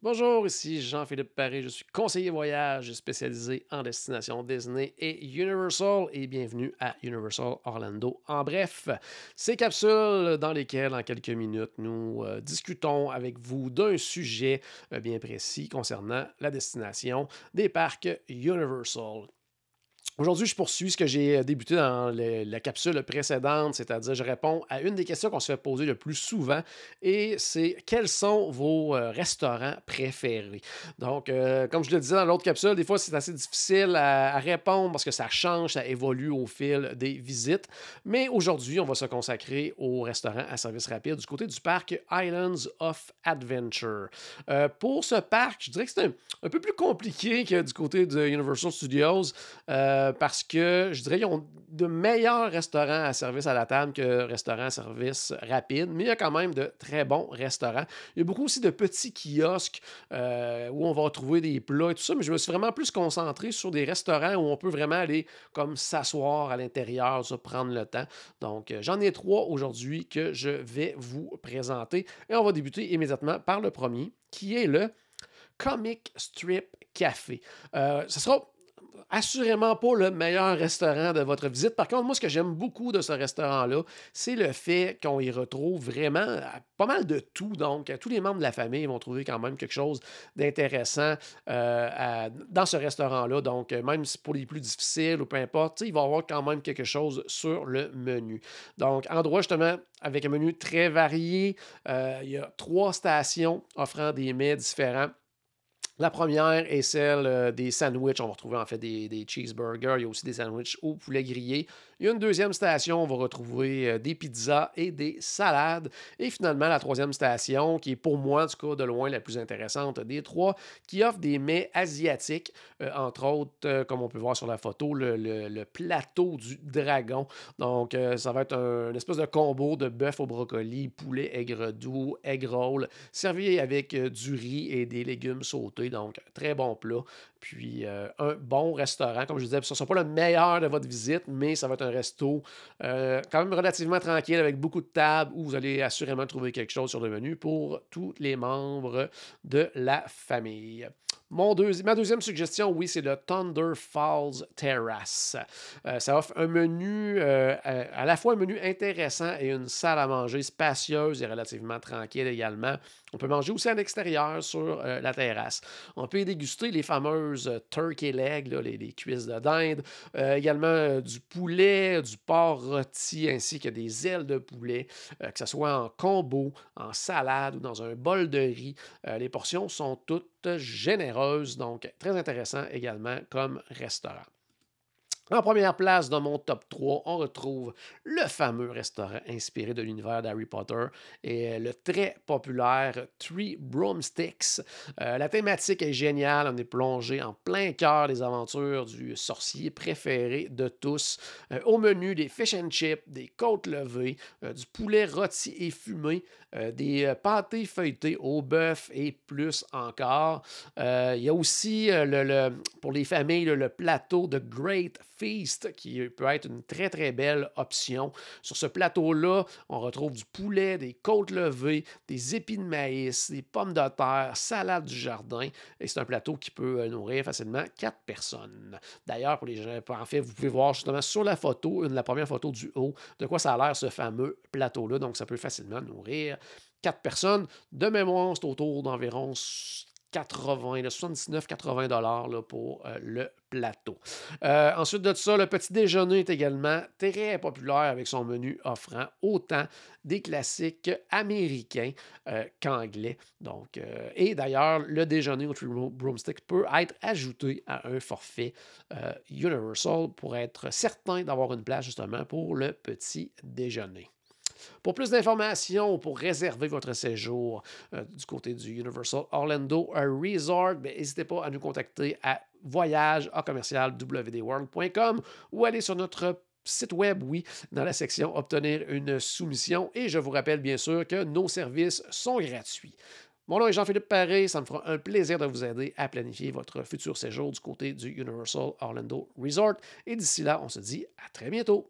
Bonjour, ici Jean-Philippe Paré, je suis conseiller voyage spécialisé en destination Disney et Universal et bienvenue à Universal Orlando. En bref, ces capsules dans lesquelles en quelques minutes nous discutons avec vous d'un sujet bien précis concernant la destination des parcs Universal. Aujourd'hui, je poursuis ce que j'ai débuté dans la capsule précédente, c'est-à-dire je réponds à une des questions qu'on se fait poser le plus souvent et c'est quels sont vos restaurants préférés? Donc, comme je le disais dans l'autre capsule, des fois c'est assez difficile à répondre parce que ça change, ça évolue au fil des visites. Mais aujourd'hui, on va se consacrer au restaurant à service rapide du côté du parc Islands of Adventure. Pour ce parc, je dirais que c'est un peu plus compliqué que du côté de Universal Studios. Parce que je dirais qu'ils ont de meilleurs restaurants à service à la table que restaurants à service rapide, mais il y a quand même de très bons restaurants. Il y a beaucoup aussi de petits kiosques où on va trouver des plats et tout ça, mais je me suis vraiment plus concentré sur des restaurants où on peut vraiment aller comme s'asseoir à l'intérieur, ça, prendre le temps. Donc, j'en ai trois aujourd'hui que je vais vous présenter et on va débuter immédiatement par le premier qui est le Comic Strip Café. Ce sera assurément pas le meilleur restaurant de votre visite. Par contre, moi, ce que j'aime beaucoup de ce restaurant-là, c'est le fait qu'on y retrouve vraiment pas mal de tout. Donc, tous les membres de la famille vont trouver quand même quelque chose d'intéressant dans ce restaurant-là. Donc, même si pour les plus difficiles ou peu importe, il va y avoir quand même quelque chose sur le menu. Donc, endroit justement avec un menu très varié. Il y a trois stations offrant des mets différents. La première est celle des sandwichs. On va retrouver en fait des cheeseburgers. Il y a aussi des sandwichs au poulet grillé. Il y a une deuxième station. On va retrouver des pizzas et des salades. Et finalement, la troisième station, qui est pour moi, en tout cas, de loin la plus intéressante des trois, qui offre des mets asiatiques. Entre autres, comme on peut voir sur la photo, le plateau du dragon. Donc, ça va être un espèce de combo de bœuf au brocoli, poulet aigre doux, egg roll, servi avec du riz et des légumes sautés. Donc, très bon plat. Puis, un bon restaurant. Comme je disais, ce ne sera pas le meilleur de votre visite, mais ça va être un resto quand même relativement tranquille avec beaucoup de tables où vous allez assurément trouver quelque chose sur le menu pour tous les membres de la famille. Ma deuxième suggestion, oui, c'est le Thunder Falls Terrace. Ça offre un menu, à la fois un menu intéressant et une salle à manger spacieuse et relativement tranquille également. On peut manger aussi à l'extérieur sur la terrasse. On peut y déguster les fameuses turkey legs, là, les cuisses de dinde, également du poulet, du porc rôti ainsi que des ailes de poulet, que ce soit en combo, en salade ou dans un bol de riz. Les portions sont toutes généreuses, donc très intéressant également comme restaurant. En première place dans mon top 3, on retrouve le fameux restaurant inspiré de l'univers d'Harry Potter et le très populaire Three Broomsticks. La thématique est géniale, on est plongé en plein cœur des aventures du sorcier préféré de tous. Au menu, des fish and chips, des côtes levées, du poulet rôti et fumé, des pâtés feuilletés au bœuf et plus encore. Il y a aussi, pour les familles, le plateau de Great Feast qui peut être une très très belle option. Sur ce plateau-là, on retrouve du poulet, des côtes levées, des épis de maïs, des pommes de terre, salade du jardin. Et c'est un plateau qui peut nourrir facilement 4 personnes. D'ailleurs, pour les gens, en fait, vous pouvez voir justement sur la photo, la première photo du haut, de quoi ça a l'air ce fameux plateau-là. Donc, ça peut facilement nourrir 4 personnes. De mémoire, c'est autour d'environ 80, 79-80 $ pour le plateau. Ensuite de ça, le petit déjeuner est également très populaire avec son menu offrant autant des classiques américains qu'anglais. Donc, et d'ailleurs, le déjeuner au Three Broomstick peut être ajouté à un forfait Universal pour être certain d'avoir une place justement pour le petit déjeuner. Pour plus d'informations ou pour réserver votre séjour du côté du Universal Orlando Resort, n'hésitez pas à nous contacter à voyage@wdworld.com ou aller sur notre site web, oui, dans la section Obtenir une soumission. Et je vous rappelle bien sûr que nos services sont gratuits. Mon nom est Jean-Philippe Paré. Ça me fera un plaisir de vous aider à planifier votre futur séjour du côté du Universal Orlando Resort. Et d'ici là, on se dit à très bientôt.